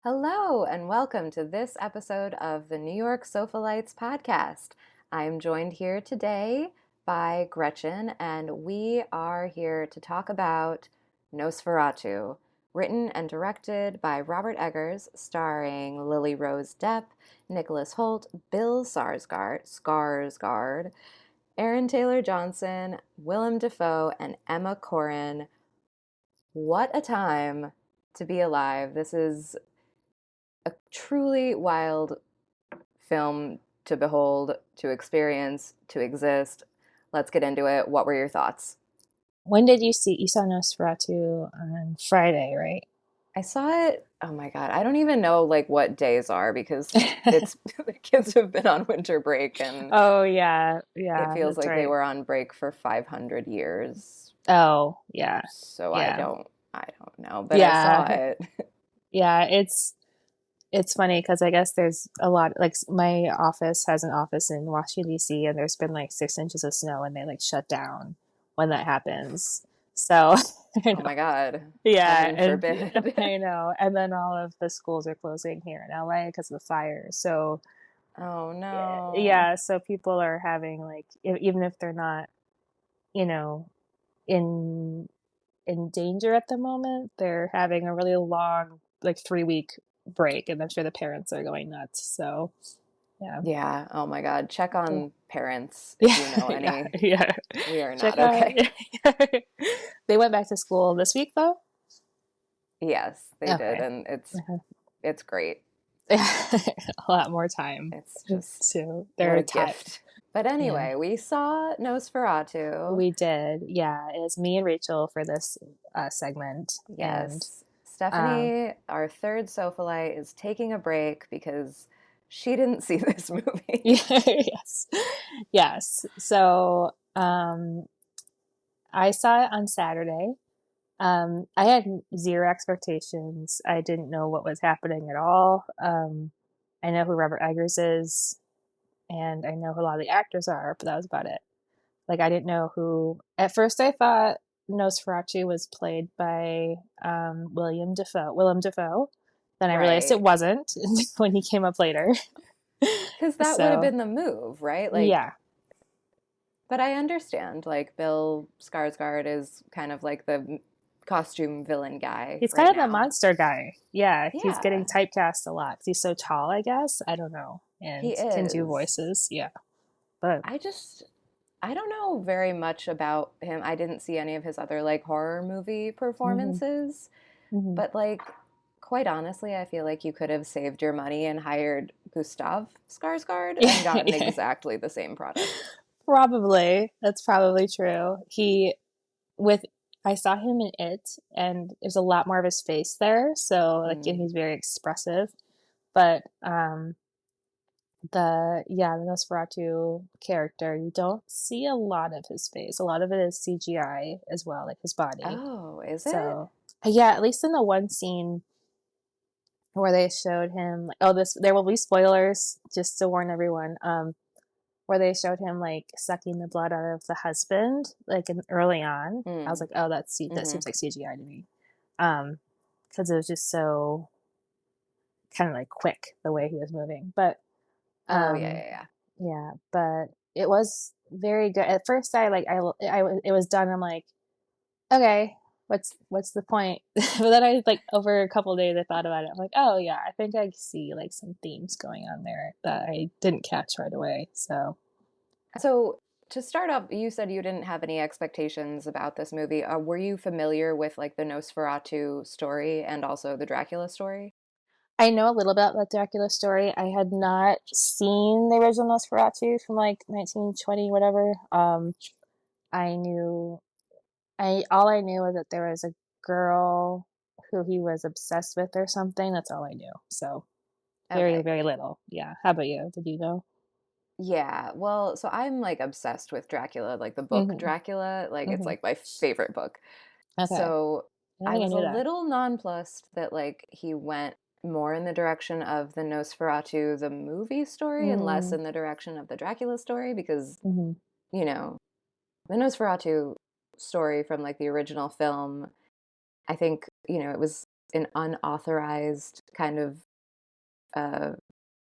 Hello, and welcome to this episode of the New York Sophalites podcast. I'm joined here today by Gretchen, and we are here to talk about Nosferatu, written and directed by Robert Eggers, starring Lily Rose Depp, Nicholas Hoult, Bill Skarsgård, Aaron Taylor Johnson, Willem Dafoe, and Emma Corrin. What a time to be alive. This is a truly wild film to behold, to experience, to exist. Let's get into it. What were your thoughts? When did you saw Nosferatu on Friday, right? I saw it, oh my God, I don't even know like what days are because it's the kids have been on winter break and Oh yeah, it yeah, feels that's like they right. were on break for 500 years. Oh yeah, So yeah, I don't know, but I saw yeah, it. yeah. It's funny because I guess there's a lot. Like my office has an office in Washington D.C. and there's been like 6 inches of snow and they like shut down when that happens. So I Oh know. my God, Yeah, heaven and forbid. I know. And then all of the schools are closing here in LA because of the fire. So Oh yeah, no. yeah, so people are having like even if they're not, you know, in danger at the moment, they're having a really long like 3 week break, and I'm sure the parents are going nuts. So yeah. Yeah, oh my God. Check So, on parents if you yeah, know yeah, any. yeah. We are Check not out. okay. They went back to school this week though. Yes, they did, Okay. and Uh-huh. it's great. A lot more time. It's just So what they're a tired. gift. But Yeah. anyway, we saw Nosferatu. We did. Yeah, it was me and Rachel for this segment. And Yes, um, Stephanie, our third Sophalite, is taking a break because she didn't see this movie. yes, yes. So I saw it on Saturday. I had zero expectations. I didn't know what was happening at all. I know who Robert Eggers is, and I know who a lot of the actors are, but that was about it. Like I didn't know who. At first, I thought Nosferatu was played by Willem Dafoe. Then I realized it Right. wasn't when he came up later. Because that would have So been the move, right? Like, yeah, but I understand, like, Bill Skarsgård is kind of like the costume villain guy he's kind right of the now. monster guy. Yeah, he's getting Yeah, typecast a lot 'cause he's so tall, I guess. I don't know, he and can do is. voices. Yeah, but I just I don't know very much about him. I didn't see any of his other like horror movie hmm performances, hmm but like quite honestly, I feel like you could have saved your money and hired Gustav Skarsgård and yeah, gotten yeah, exactly the same product. probably that's probably true. He with I saw him in It, and there's a lot more of his face there, so like and Mm. he's very expressive. But the Nosferatu character, you don't see a lot of his face. A lot of it is CGI as well, like his body. Oh, is it? So yeah, at least in the one scene where they showed him, like, oh, this there will be spoilers, just to warn everyone. Where they showed him like sucking the blood out of the husband, like early on. I was Mm. like, oh, that Mm-hmm. seems like CGI to me, um, because it was just so kind of like quick the way he was moving. But Oh yeah, um, yeah, yeah. yeah, but it was very good. At first, it was done. I'm like, okay, what's the point? But then I like over a couple of days I thought about it. I'm like, oh yeah, I think I see like some themes going on there that I didn't catch right away. So So to start off, you said you didn't have any expectations about this movie. Were you familiar with like the Nosferatu story and also the Dracula story? I know a little bit about the Dracula story. I had not seen the original Nosferatu from like 1920 whatever. I knew I all I knew was that there was a girl who he was obsessed with or something. That's all I knew. So very, Okay. very little. Yeah. How about you? Did you know? Yeah. Well, so I'm like obsessed with Dracula, like the book Mm-hmm. Dracula. Like it's Mm-hmm. like my favorite book. Okay. So I don't I think I was a knew that. little nonplussed that like he went more in the direction of the Nosferatu, the movie story, and less Mm, in the direction of the Dracula story because, mm-hmm. you know, the Nosferatu story from like the original film, I think, it was an unauthorized kind of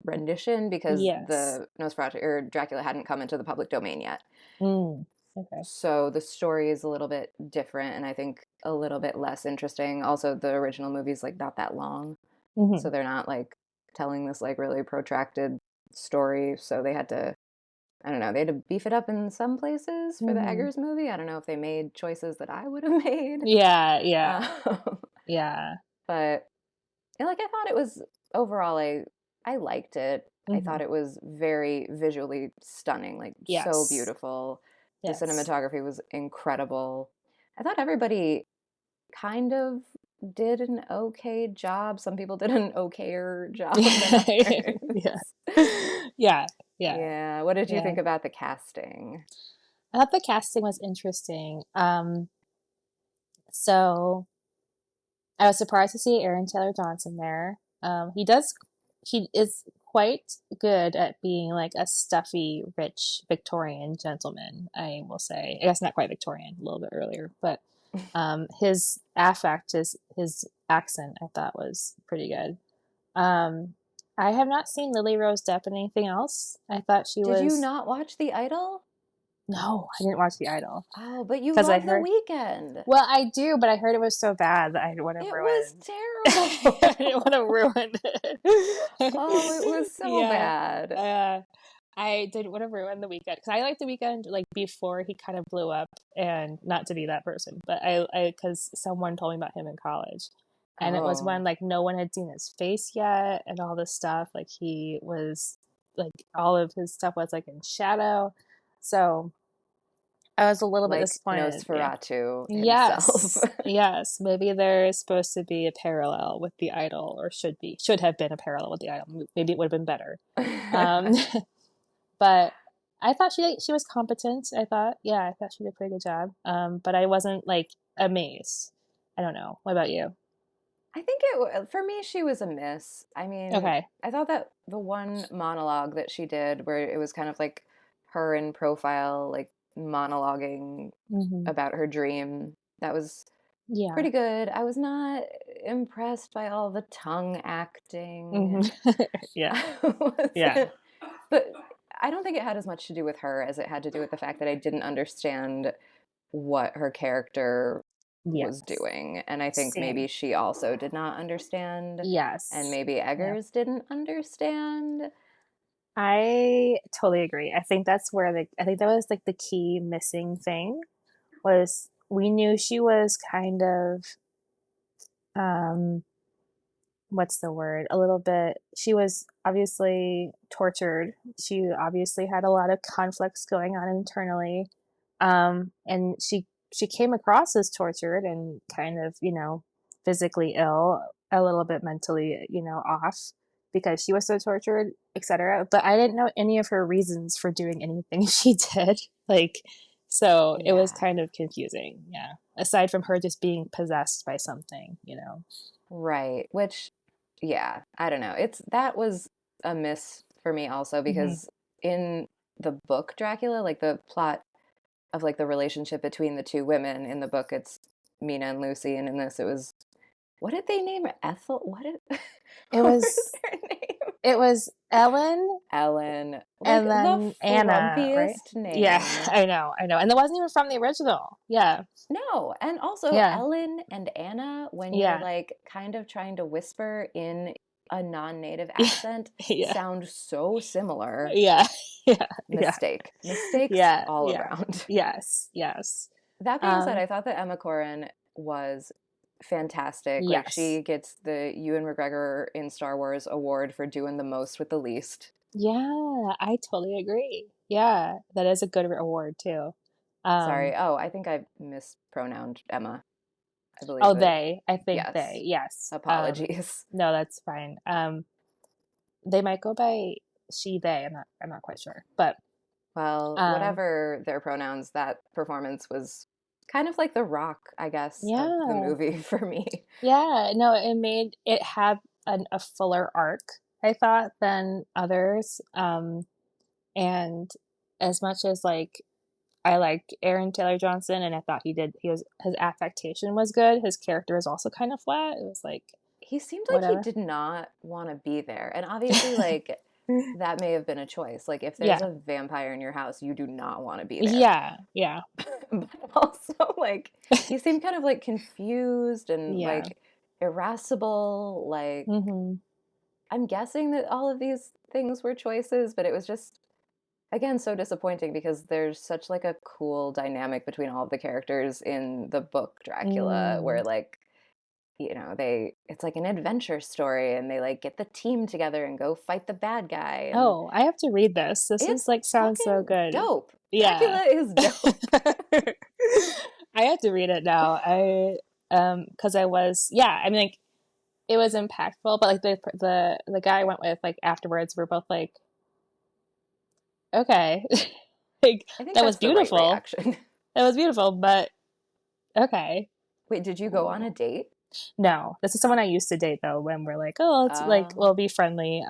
rendition because Yes. the Nosferatu or Dracula hadn't come into the public domain yet. Mm. Okay. So the story is a little bit different and I think a little bit less interesting. Also, the original movie's like not that long. Hmm. So they're not like telling this like really protracted story. So they had to, I don't know, they had to beef it up in some places for the Hmm. Eggers movie. I don't know if they made choices that I would have made. Yeah, yeah, Um, yeah. but like I thought it was overall I liked it. I Hmm. thought it was very visually stunning, like so Yes, beautiful. The yes. cinematography was incredible. I thought everybody kind of did an okay job. Some people did an okayer job than Yeah, others. yeah, yeah, Yeah. What did you yeah. think about the casting? I thought the casting was interesting. So I was surprised to see Aaron Taylor Johnson there. He is quite good at being like a stuffy, rich Victorian gentleman, I will say. I guess not quite Victorian, a little bit earlier, but his affect, his accent, I thought was pretty good. Um, I have not seen Lily Rose Depp in anything else. I thought she Did you was. not watch The Idol? No, I didn't watch The Idol Oh, but you because I love The heard. Weekend. Well, I do, but I heard it was so bad that I didn't want to It was ruin. I didn't terrible. want to ruin Oh, it it. was so Yeah. bad. I didn't want to ruin the weekend because I liked the weekend like before he kind of blew up, and not to be that person, but because someone told me about him in college, and it was when Oh, like no one had seen his face yet and all this stuff. Like he was like all of his stuff was like in shadow, so I was a little bit like disappointed. Yeah. Nosferatu himself. Yes. Yes. Maybe there's supposed to be a parallel with the idol, or should have been a parallel with the idol. Maybe it would have been better. Um, but I thought she was competent. I thought she did a pretty good job. But I wasn't like amazed. I don't know. What about you? I think for me, she was a miss. I mean, Okay. I thought that the one monologue that she did, where it was kind of like her in profile, like monologuing Hmm. about her dream, that was Yeah. pretty good. I was not impressed by all the tongue Hmm. acting. Yeah. I Yeah. wasn't, but I don't think it had as much to do with her as it had to do with the fact that I didn't understand what her character was Yes. doing. And I think maybe Same. she also did not understand, and Yes. maybe Yeah. Eggers didn't understand. I totally agree. I think that was like the key missing thing was we knew she was kind of um what's the word? A little bit she was obviously tortured. She obviously had a lot of conflicts going on internally. And she came across as tortured and kind of, physically ill, a little bit mentally, off because she was so tortured, etc. But I didn't know any of her reasons for doing anything she did. Like, so it was Yeah, kind of confusing. Yeah. Aside from her just being possessed by something. right. Which, yeah, I don't know. That was a miss for me also Hmm. because in the book Dracula, like the plot of like the relationship between the two women in the book, it's Mina and Lucy, and in this it was what did they name her? Ethel? What did It what was was their name? it was Ellen Ellen. Like and the then Anna, right? frumpiest Yeah, name. I know. And that wasn't even from the original. Yeah. No, and also Yeah. Ellen and Anna, when you're Yeah. like kind of trying to whisper in a non-native Yeah. accent, Yeah. sound so similar. Yeah. Yeah. Yeah. Mistake. Mistakes Yeah. all Yeah. around. Yes. Yes. That being said, Um, I thought that Emma Corrin was fantastic. Like yes. she gets the Ewan McGregor in Star Wars award for doing the most with the least. Yeah, I totally agree. Yeah, that is a good award too. Um, Sorry. Oh, I think I mispronounced Emma. I believe oh, that I think they, yes. yes. Apologies. No, that's fine. They might go by she, they. I'm not quite sure, but Well, um, whatever their pronouns, that performance was kind of like the rock, I guess, of the yeah, movie for me. yeah. No, it made it have a fuller arc, I thought, than others. And as much as like I liked Aaron Taylor Johnson, and I thought his affectation was good. His character is also kind of flat. It was like, he seemed like he whatever. did not want to be there. And obviously, like, that may have been a choice. Like, if there's Yeah. a vampire in your house, you do not want to be there. Yeah. Yeah. But also, like, he seemed kind of like confused and Yeah. like irascible. Like, Hmm. I'm guessing that all of these things were choices, but it was just, again, so disappointing because there's such like a cool dynamic between all of the characters in the book Dracula, Mm. where like, it's like an adventure story and they like get the team together and go fight the bad guy, and Oh, I have to read this. This is it's like sounds so fucking good. dope. Yeah. Dracula is dope. I have to read it now. Because I was, yeah, I mean, like, it was impactful, but like the guy I went with, like, afterwards, we're both like, okay, like, I think that was that's the right beautiful. reaction. That was beautiful, but okay. Wait, did you go on a date? No, this is someone Oh. I used to date though, when we're like, oh, it's like, Oh, we'll be friendly.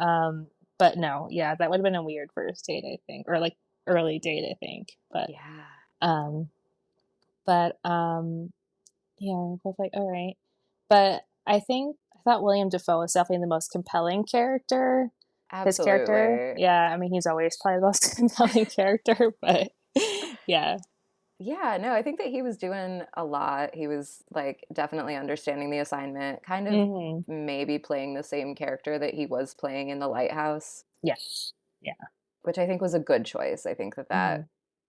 But no, yeah, that would have been a weird first date, I think, or like early date, I think. yeah. Um, but yeah, we're both like, all right. But I thought William Dafoe was definitely the most compelling character. His character, Absolutely. yeah, I mean, he's always probably the most compelling character, but yeah. Yeah, no, I think that he was doing a lot. He was like definitely understanding the assignment, kind of Hmm. maybe playing the same character that he was playing in The Lighthouse, Yeah. Yeah. which I think was a good choice. I think that Hmm.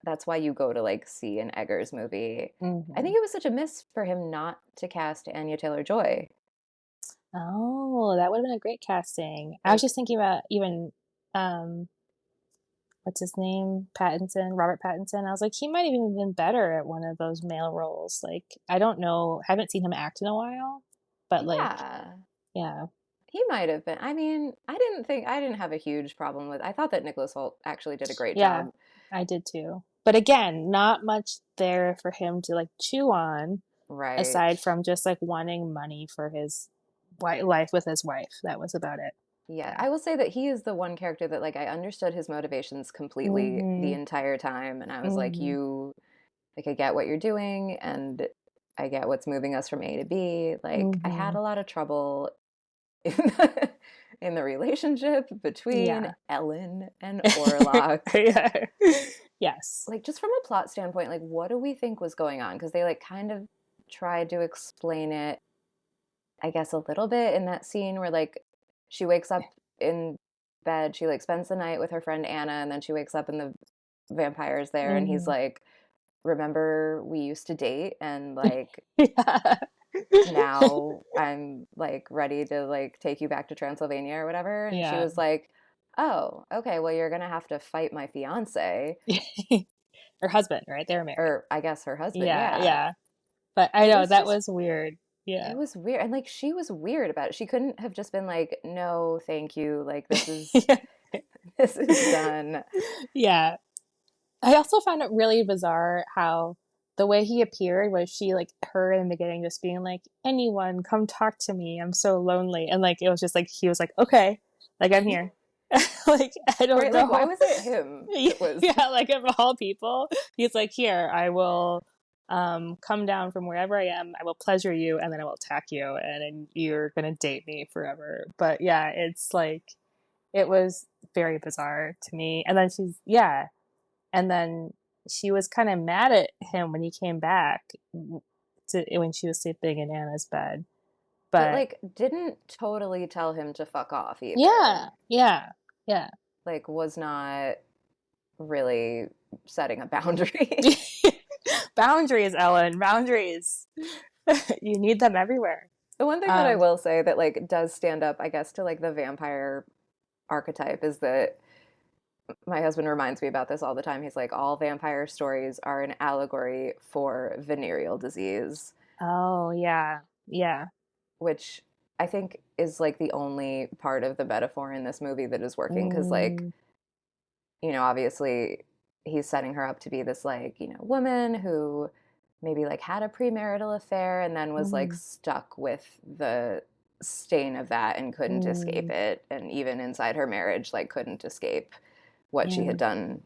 that's why you go to like see an Eggers movie. I Hmm. think it was such a miss for him not to cast Anya Taylor-Joy. Oh, that would have been a great casting. I was Like, just thinking about even, um, what's his name? Pattinson, Robert Pattinson. I was like, he might have even been better at one of those male roles. Like, I don't know, haven't seen him act in a while, but like, yeah, yeah. he might have been. I mean, I didn't have a huge problem with. I thought that Nicholas Hoult actually did a great Yeah, job. I did too. But again, not much there for him to like chew on Right. aside from just like wanting money for his life with his wife. That was about it. Yeah, Yeah. I will say that he is the one character that like I understood his motivations completely the Mhm. entire time, and I was like, Mhm. you like I get what you're doing and I get what's moving us from A to B. Like I had Mhm. a lot of trouble in the, in the relationship between Yeah. Ellen and Orlok. Yeah. Yes. Like just from a plot standpoint, like what do we think was going on? Because they like kind of tried to explain it, I guess, a little bit in that scene where like she wakes up in bed, she like spends the night with her friend Anna, and then she wakes up and the vampire's there, and he's Mhm. like, "Remember we used to date, and like Yeah. now I'm like ready to like take you back to Transylvania or whatever." And she Yeah. was like, "Oh, okay, well you're gonna have to fight my fiance." Her husband, right? They were married. Or I guess her husband, Yeah, yeah. yeah. But I It know was that just was weird. Yeah. it was weird. And like she was weird about it. She couldn't have just been like, "No, thank you. Like Yeah. this is done." Yeah. I also found it really bizarre how the way he appeared was she like her in the beginning just being like, anyone come talk to me, I'm so lonely, and like it was just like he was like, okay, like I'm here. Like I don't Right? Like why know. was it him that was Yeah, like of all people, he's like, here, I will come down from wherever I am, I will pleasure you, and then I will attack you, and then you're gonna date me forever. But yeah, it's like it was very bizarre to me. And then she's, yeah, and then she was kind of mad at him when he came back when she was sleeping in Anna's bed. but But like didn't totally tell him to fuck off yeah, either. yeah, yeah. Like was not really setting a boundary. Boundaries, Ellen, boundaries. You need them everywhere. The one thing that I Um, will say that like does stand up, I guess, to like the vampire archetype is that my husband reminds me about this all the time. He's like, all vampire stories are an allegory for venereal disease, oh yeah, yeah. which I think is like the only part of the metaphor in this movie that is working. Because, like, Mm, obviously he's setting her up to be this, like, woman who maybe like had a premarital affair and then was like mm, stuck with the stain of that and couldn't escape mm, it. And even inside her marriage, like, couldn't escape what she yeah, had done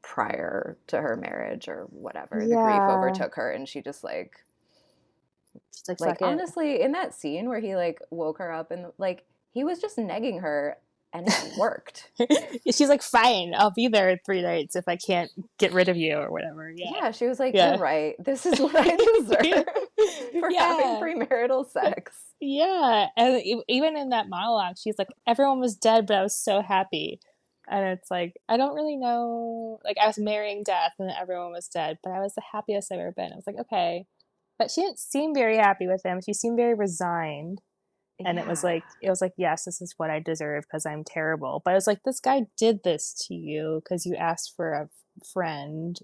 prior to her marriage or whatever. The grief yeah. overtook her and she just like She's like, Like fuck it. honestly, in that scene where he like woke her up and like he was just negging her and it worked. She's like, fine, I'll be there in 3 nights if I can't get rid of you or whatever. Yeah. Yeah, she was like, "You're Yeah. right. This is what I deserve for having Yeah. premarital sex." Yeah. And even in that monologue, she's like, everyone was dead, but I was so happy. And it's like, I don't really know. Like, I was marrying death and everyone was dead, but I was the happiest I've ever been. I was like, okay. But she didn't seem very happy with him. She seemed very resigned. And Yeah. it was like, yes, this is what I deserve because I'm terrible. But I was like, this guy did this to you because you asked for a friend.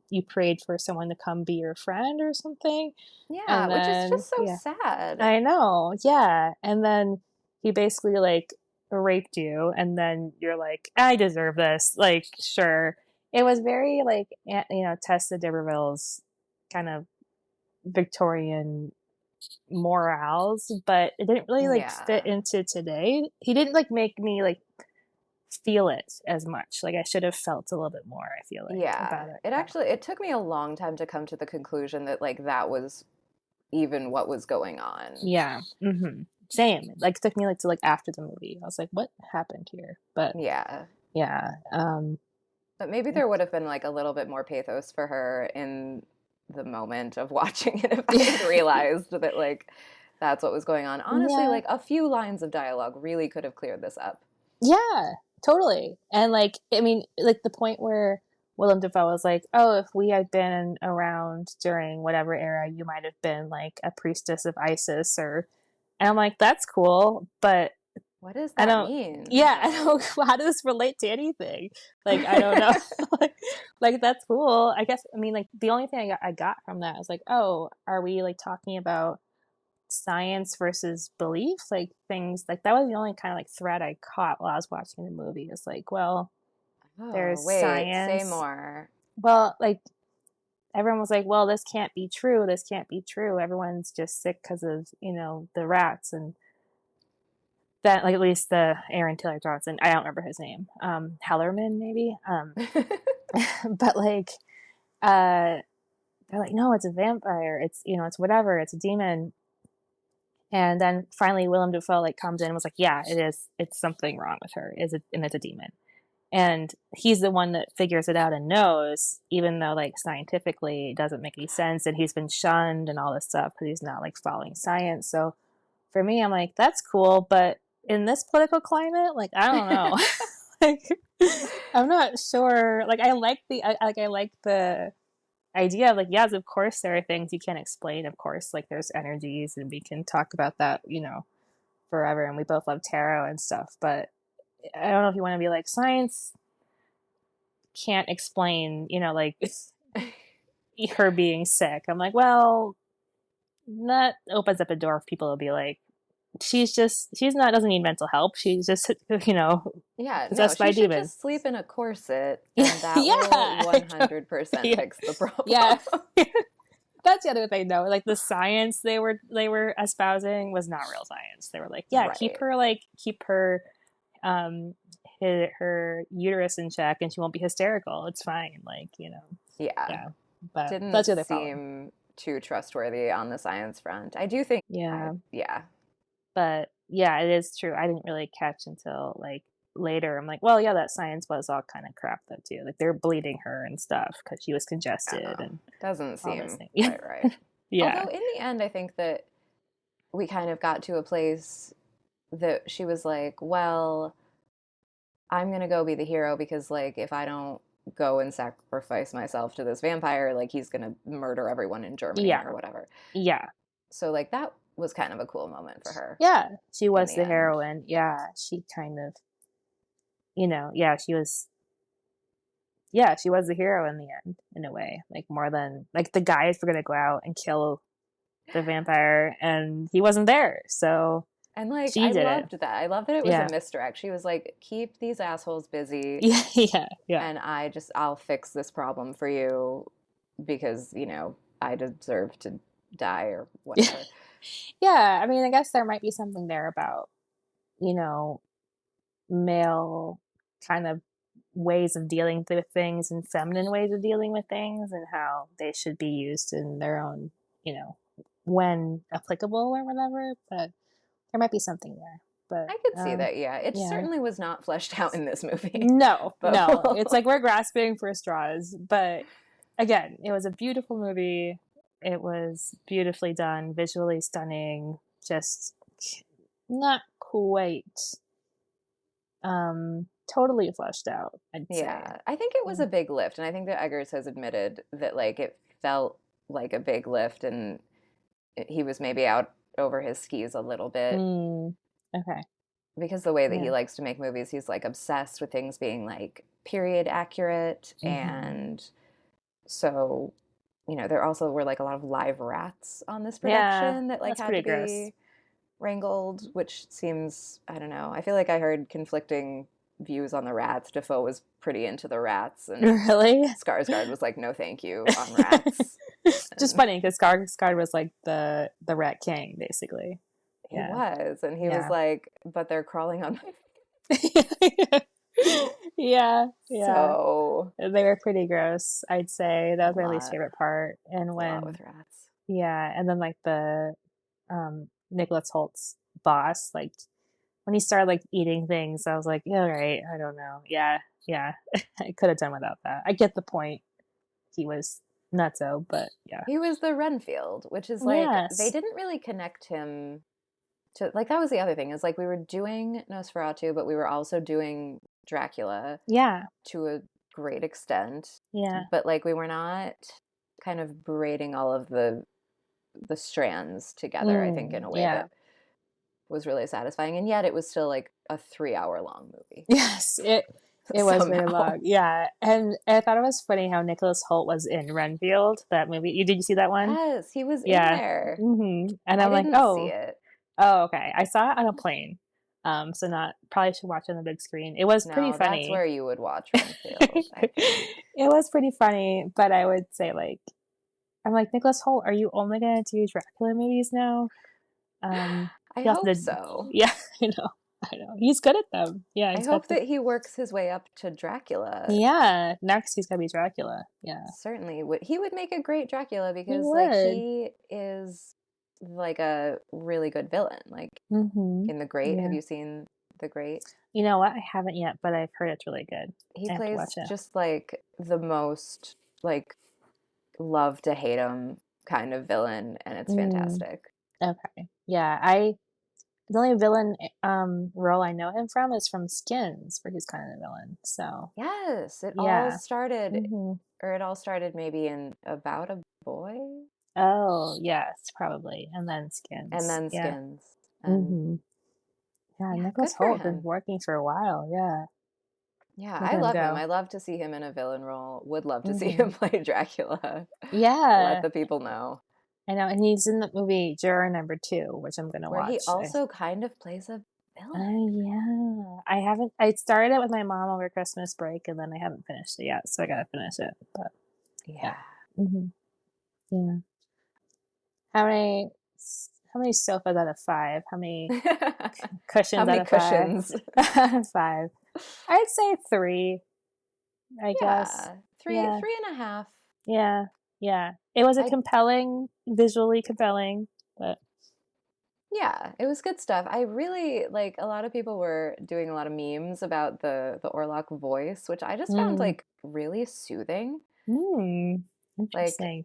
You prayed for someone to come be your friend or something. Yeah, And which is then, just so yeah, sad. I know. Yeah. And then he basically like raped you. And then you're like, I deserve this. Like, sure. It was very like, Tessa D'Urberville's kind of Victorian morals, but it didn't really like fit Yeah. into today. He didn't like make me like feel it as much. Like I should have felt a little bit more, I feel like, Yeah. about it. It Yeah. actually it took me a long time to come to the conclusion that like that was even what was going on. Yeah. Same. Like it took me like to like after the movie. I was like, what happened here? But Yeah. yeah. But maybe there would have been like a little bit more pathos for her in the moment of watching it if I had realized that like that's what was going on. Honestly, Yeah. like a few lines of dialogue really could have cleared this up. Yeah, totally. And like, I mean, like the point where Willem Dafoe was like, "Oh, if we had been around during whatever era, you might have been like a priestess of Isis," or, and I'm like, "That's cool," but What does I that don't. mean, Yeah, I don't. though? How does this relate to anything? Like, I don't know. like, like that's cool. I guess. I mean, like the only thing I got from that was like, oh, are we like talking about science versus belief, like things like that was the only kind of like thread I caught while I was watching the movie. It's like, well, Oh, there's wait, say science. more. Well, like everyone was like, well, this can't be true. This can't be true. Everyone's just sick because of the rats and that. Like at least the Aaron Taylor Johnson. I don't remember his name. Hellerman maybe. But like, uh, they're like, no, it's a vampire. It's whatever. It's a demon. And then finally, Willem Dafoe like comes in and was like, "Yeah, it is. It's something wrong with her. And it's a demon." And he's the one that figures it out and knows, even though like scientifically it doesn't make any sense, and he's been shunned and all this stuff because he's not like following science. So for me, I'm like, that's cool, but in this political climate, like I don't know, like I'm not sure. Like I like the idea of like, yes, of course there are things you can't explain. Of course, like there's energies, and we can talk about that, forever. And we both love tarot and stuff, but I don't know if you want to be like science can't explain, like her being sick. I'm like, well, that opens up a door for people to be like, she's not doesn't need mental help. She's just Yeah, no, possessed by she a should demon. just sleep in a corset Yeah, and that will yeah, 100% yeah, fix the problem. yeah. That's the other thing though. Like the science they were espousing was not real science. They were like, yeah, Right. keep her um her uterus in check and she won't be hysterical. It's fine. Like, Yeah. yeah. But Didn't that's the other problem. seem too trustworthy on the science front. I do think Yeah. yeah. But yeah, it is true. I didn't really catch until like later. I'm like, well, yeah, that science was all kind of crap though too. Like they're bleeding her and stuff because she was congested Oh, and doesn't all this seem thing. quite right. Yeah. Although in the end I think that we kind of got to a place that she was like, well, I'm gonna go be the hero because like if I don't go and sacrifice myself to this vampire, like he's gonna murder everyone in Germany or Yeah. whatever. Yeah. So like that was kind of a cool moment for her Yeah. She in was the the end. heroine. Yeah. She kind of, yeah, she was the hero in the end, in a way. Like more than like the guys were gonna go out and kill the vampire and he wasn't there. So And like she I did it. loved that. I love that it was a Yeah. misdirect. She was like, "Keep these assholes busy Yeah, yeah, yeah. and I'll fix this problem for you because, I deserve to die or whatever." Yeah, I mean, I guess there might be something there about, you know, male kind of ways of dealing with things and feminine ways of dealing with things and how they should be used in their own, you know, when applicable or whatever, but there might be something there. But I could see that, yeah. It yeah. certainly was not fleshed out in this movie. No, But no. It's like we're grasping for straws. But again, it was a beautiful movie. It was beautifully done, visually stunning, just not quite totally fleshed out, I'd say. yeah, I think it was Yeah. a big lift, and I think that Eggers has admitted that like it felt like a big lift, and he was maybe out over his skis a little bit Okay. because the way that he Yeah. likes to make movies, he's like obsessed with things being like period accurate, Hmm. and so there also were like a lot of live rats on this Yeah, production that like that's had pretty to gross. be wrangled, which seems, I don't know. I feel like I heard conflicting views on the rats. Defoe was pretty into the rats, and Really? Skarsgård was like, no, thank you on rats. Just And funny because Skarsgård was like the rat king, basically. he Yeah. was, and he was Yeah. like, but they're crawling on my. Yeah, yeah. So They were pretty gross, I'd say. That a was my least lot, favorite part. And a lot when, with rats. yeah, and then like the Nicholas Holt's boss, like when he started like eating things, I was like, yeah, right, I don't know. Yeah, yeah. I could have done without that. I get the point. He was nutso, but yeah. He was the Renfield, which is like they Yes. didn't really connect him to, like, that was the other thing, is like we were doing Nosferatu, but we were also doing Dracula Yeah. to a great extent, Yeah. but like we were not kind of braiding all of the strands together, I think, in a way Yeah. that was really satisfying, and yet it was still like a 3 hour long movie. Yes, it was very Somehow. long. Yeah, and I thought it was funny how Nicholas Hoult was in Renfield, that movie. Did you see that one? Yes, he was in Yeah. there. And I I'm like, didn't see oh, it. oh, okay. I saw it on a plane. So not probably should watch it on the big screen. It was pretty No, that's funny. where you would watch Renfield, I think. It was pretty funny, but I would say like I'm like Nicholas Hoult, are you only gonna do Dracula movies now? I You have hope to, so. yeah, I know, I know. He's good at them. Yeah, I he's got hope the, that he works his way up to Dracula. yeah. Next, he's gonna be Dracula. Yeah, Certainly would. He would make a great Dracula he because like would. he is like a really good villain. Like Mm-hmm. in The Great, have Yeah. you seen The Great? You know what? I haven't yet, but I've heard it's really good. He I have to watch plays it. just like the most like love to hate him kind of villain, and it's Mm, fantastic. okay. Yeah, I the only villain role I know him from is from Skins, where he's kind of the villain. So Yes, yeah. Hmm. it all started maybe in About a Boy, Oh yes, probably, and then and Skins. then Yeah. Skins. And Hmm. Yeah, yeah, good Nicholas for Hoult been him. working for a while. Yeah, Yeah, look I at him love him. go. I love to see him in a villain role. Would love to see Hmm. him play Dracula. Let Yeah, the people know. I know, and he's in the movie Juror Number Two, which I'm gonna Where he watch. also kind of plays a villain. Yeah. I haven't. I started it with my mom over Christmas break, and then I haven't finished it yet, so I gotta finish it. But yeah. Yeah. Hmm. Yeah. How many? How many sofas out of five? How many How cushions out many of five? cushions? Out of five. I'd say three. I guess. Yeah. Yeah. Three and a half. Yeah. Yeah. It was a I compelling, visually compelling, but Yeah, it was good stuff. I really like, a lot of people were doing a lot of memes about the Orlok voice, which I just found mm, like really soothing. mm, Like interesting.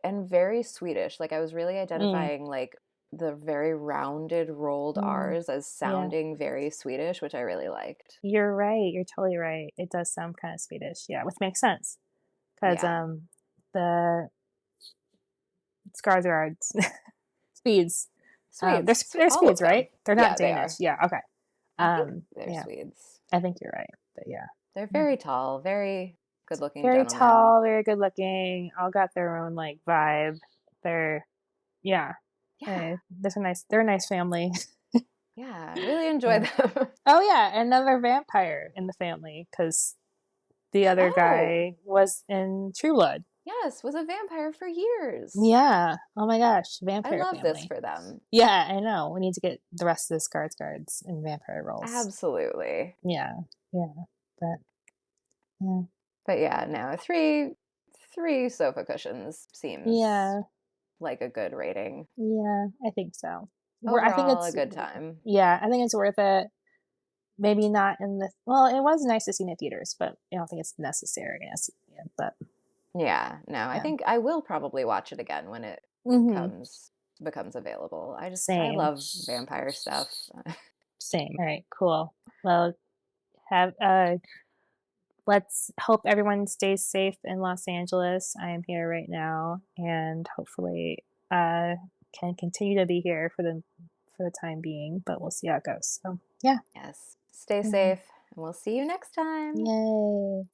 and very Swedish. Like I was really Mm, identifying like the very rounded rolled mm, R's as yeah. sounding very Swedish, which I really liked. You're right. You're totally right. It does sound kind of Swedish. Yeah, which makes sense because Yeah. the Skarsgårds Swedes they're All of Swedes, them. right? They're not Yeah, they Danish. are. Yeah. Okay. I think they're Yeah. Swedes. I think you're right. But yeah. They're Yeah. very tall, very good-looking Very gentlemen. tall, very good looking. All got their own like vibe. They're yeah. Yeah. They're a nice family. Yeah, really enjoy Yeah. them. Oh yeah, another vampire in the family because the other Oh, guy was in True Blood. yes, was a vampire for years. Yeah. Oh my gosh, I vampire love this family. for them. Yeah, I know. We need to get the rest of the Skarsgårds in vampire roles. Absolutely. Yeah. Yeah. But yeah. But yeah, no, three sofa cushions seems Yeah. like a good rating. Yeah, I think so. I think Overall, a it's, good time. yeah, I think it's worth it. Maybe not in the, well, it was nice to see in the theaters, but I don't think it's necessary. Yes, yeah, but Yeah, no, I yeah. think I will probably watch it again when it Mm-hmm. comes becomes available. I Same. love vampire stuff. Same. All right, cool. Well, have let's hope everyone stays safe in Los Angeles. I am here right now and hopefully uh can continue to be here for the time being, but we'll see how it goes. So, yeah. Yes. Stay Mhm. safe, and we'll see you next time. Yay.